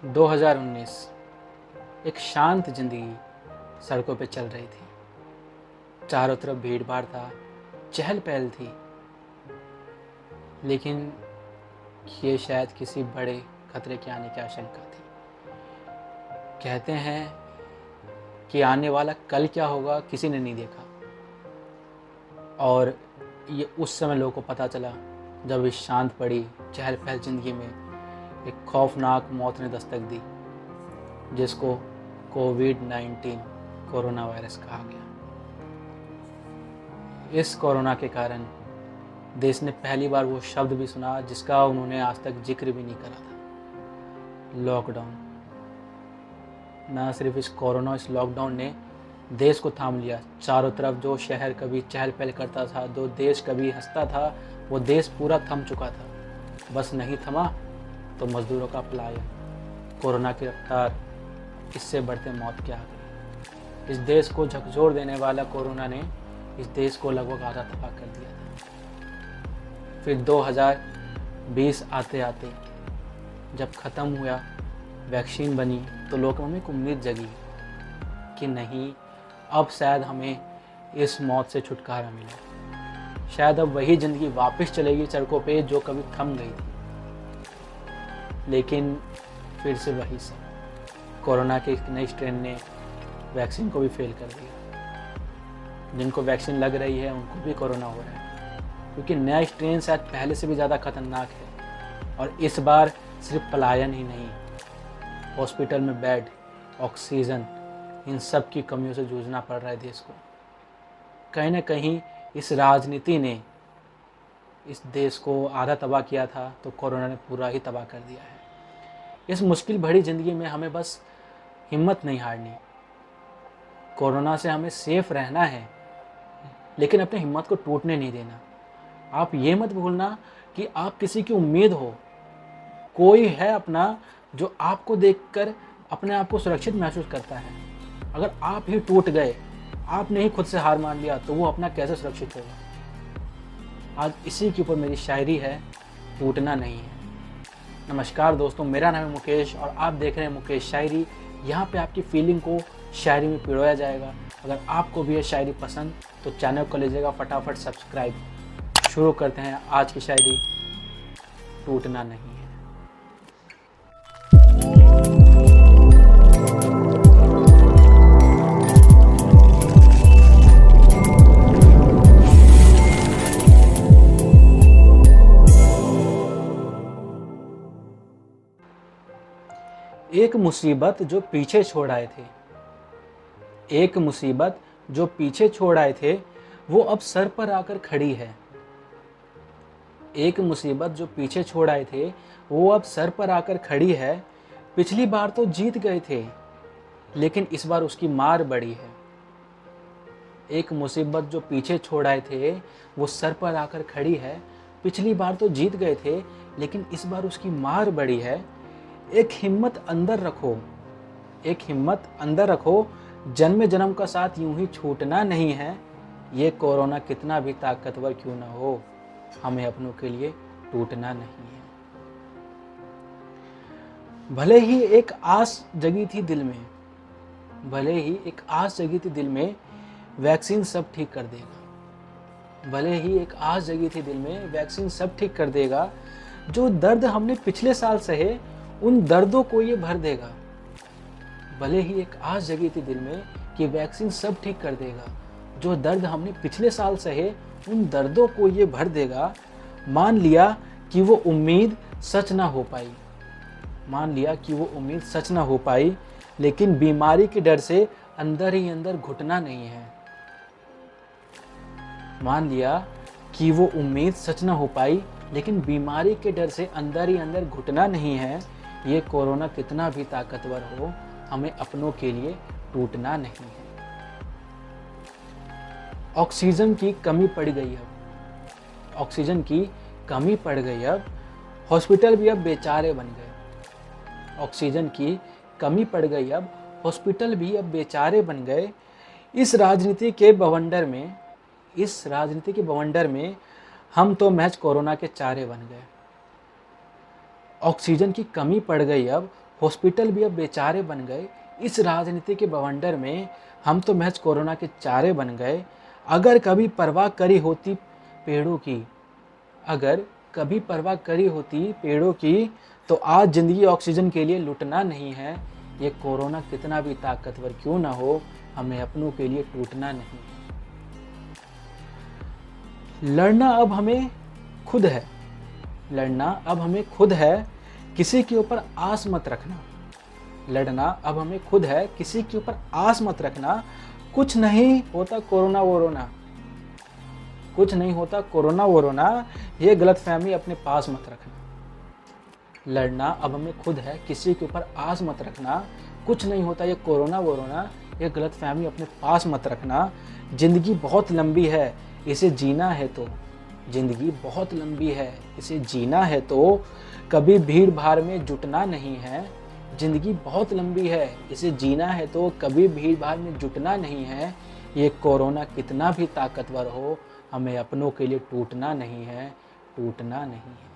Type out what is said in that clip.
2019 एक शांत जिंदगी सड़कों पे चल रही थी। चारों तरफ भीड़ भाड़ था, चहल पहल थी। लेकिन ये शायद किसी बड़े खतरे के आने की आशंका थी। कहते हैं कि आने वाला कल क्या होगा किसी ने नहीं देखा, और ये उस समय लोगों को पता चला जब इस शांत पड़ी चहल पहल जिंदगी में एक खौफनाक मौत ने दस्तक दी, जिसको कोविड-19 कोरोना वायरस कहा गया। इस कोरोना के कारण देश ने पहली बार वो शब्द भी सुना जिसका उन्होंने आज तक जिक्र भी नहीं करा था, लॉकडाउन। ना सिर्फ इस लॉकडाउन ने देश को थाम लिया। चारों तरफ जो शहर कभी चहल पहल करता था, जो देश कभी हंसता था, वो देश पूरा थम चुका था। बस नहीं थमा तो मजदूरों का पलायन, कोरोना की रफ्तार, इससे बढ़ते मौत के आगे। इस देश को झकझोर देने वाला कोरोना ने इस देश को लगभग आधा तबाह कर दिया था। फिर 2020 आते आते जब ख़त्म हुआ, वैक्सीन बनी, तो लोगों में एक उम्मीद जगी कि नहीं, अब शायद हमें इस मौत से छुटकारा मिला। शायद अब वही ज़िंदगी वापस चलेगी सड़कों पे जो कभी थम गई थी। लेकिन फिर से वही सब, कोरोना के एक नई स्ट्रेन ने वैक्सीन को भी फेल कर दिया। जिनको वैक्सीन लग रही है उनको भी कोरोना हो रहा है, क्योंकि नया स्ट्रेन शायद पहले से भी ज़्यादा खतरनाक है। और इस बार सिर्फ पलायन ही नहीं, हॉस्पिटल में बेड, ऑक्सीजन, इन सब की कमियों से जूझना पड़ रहा है देश को। कहीं ना कहीं इस राजनीति ने इस देश को आधा तबाह किया था, तो कोरोना ने पूरा ही तबाह कर दिया है। इस मुश्किल भरी ज़िंदगी में हमें बस हिम्मत नहीं हारनी। कोरोना से हमें सेफ रहना है, लेकिन अपनी हिम्मत को टूटने नहीं देना। आप ये मत भूलना कि आप किसी की उम्मीद हो। कोई है अपना जो आपको देखकर अपने आप को सुरक्षित महसूस करता है। अगर आप ही टूट गए, आपने ही खुद से हार मान लिया, तो वो अपना कैसे सुरक्षित होगा। आज इसी के ऊपर मेरी शायरी है, टूटना नहीं है। नमस्कार दोस्तों, मेरा नाम है मुकेश और आप देख रहे हैं मुकेश शायरी। यहाँ पे आपकी फीलिंग को शायरी में पिरोया जाएगा। अगर आपको भी ये शायरी पसंद तो चैनल को लीजिएगा फटाफट सब्सक्राइब। शुरू करते हैं आज की शायरी, टूटना नहीं है। एक मुसीबत जो पीछे छोड़ आए थे, एक मुसीबत जो पीछे छोड़ आए थे, वो अब सर पर आकर खड़ी है। एक मुसीबत जो पीछे छोड़ आए थे, वो अब सर पर आकर खड़ी है। पिछली बार तो जीत गए थे, लेकिन इस बार उसकी मार बड़ी है। एक मुसीबत जो पीछे छोड़ आए थे, वो सर पर आकर खड़ी है। पिछली बार तो जीत गए थे, लेकिन इस बार उसकी मार बड़ी है। एक हिम्मत अंदर रखो, एक हिम्मत अंदर रखो, जन्म जन्म का साथ यूं ही छूटना नहीं है। ये कोरोना कितना भी ताकतवर क्यों ना हो, हमें अपनों के लिए टूटना नहीं है। भले ही एक आस जगी थी दिल में, भले ही एक आस जगी थी दिल में, वैक्सीन सब ठीक कर देगा। भले ही एक आस जगी थी दिल में, वैक्सीन सब ठीक कर देगा। जो दर्द हमने पिछले साल सहे, उन दर्दों को ये भर देगा। भले ही एक आस जगी थी दिल में कि वैक्सीन सब ठीक कर देगा। जो दर्द हमने पिछले साल सहे, उन दर्दों को ये भर देगा। मान लिया कि वो उम्मीद सच ना हो पाई, मान लिया कि वो उम्मीद सच ना हो पाई, लेकिन बीमारी के डर से अंदर ही अंदर घुटना नहीं है। मान लिया कि वो उम्मीद सच ना हो पाई, लेकिन बीमारी के डर से अंदर ही अंदर घुटना नहीं है। ये कोरोना कितना भी ताकतवर हो, हमें अपनों के लिए टूटना नहीं है। ऑक्सीजन की कमी पड़ गई अब, ऑक्सीजन की कमी पड़ गई अब, हॉस्पिटल भी अब बेचारे बन गए। ऑक्सीजन की कमी पड़ गई अब, हॉस्पिटल भी अब बेचारे बन गए। इस राजनीति के बवंडर में, इस राजनीति के बवंडर में हम तो महज कोरोना के चारे बन गए। ऑक्सीजन की कमी पड़ गई अब, हॉस्पिटल भी अब बेचारे बन गए। इस राजनीति के बवंडर में हम तो महज कोरोना के चारे बन गए। अगर कभी परवाह करी होती पेड़ों की, अगर कभी परवाह करी होती पेड़ों की, तो आज ज़िंदगी ऑक्सीजन के लिए लुटना नहीं है। ये कोरोना कितना भी ताकतवर क्यों ना हो, हमें अपनों के लिए टूटना नहीं है। लड़ना अब हमें खुद है, लड़ना अब हमें खुद है, किसी के ऊपर आस मत रखना। लड़ना अब हमें खुद है, किसी के ऊपर आस मत रखना। कुछ नहीं होता कोरोना वोरोना, कुछ नहीं होता कोरोना वोरोना, ये गलतफहमी अपने पास मत रखना। लड़ना अब हमें खुद है, किसी के ऊपर आस मत रखना। कुछ नहीं होता ये कोरोना वोरोना, ये गलतफहमी अपने पास मत रखना। ज़िंदगी बहुत लंबी है, इसे जीना है तो, ज़िंदगी बहुत लंबी है, इसे जीना है तो कभी भीड़ भाड़ में जुटना नहीं है। ज़िंदगी बहुत लंबी है, इसे जीना है तो कभी भीड़ भाड़ में जुटना नहीं है। ये कोरोना कितना भी ताकतवर हो, हमें अपनों के लिए टूटना नहीं है, टूटना नहीं है।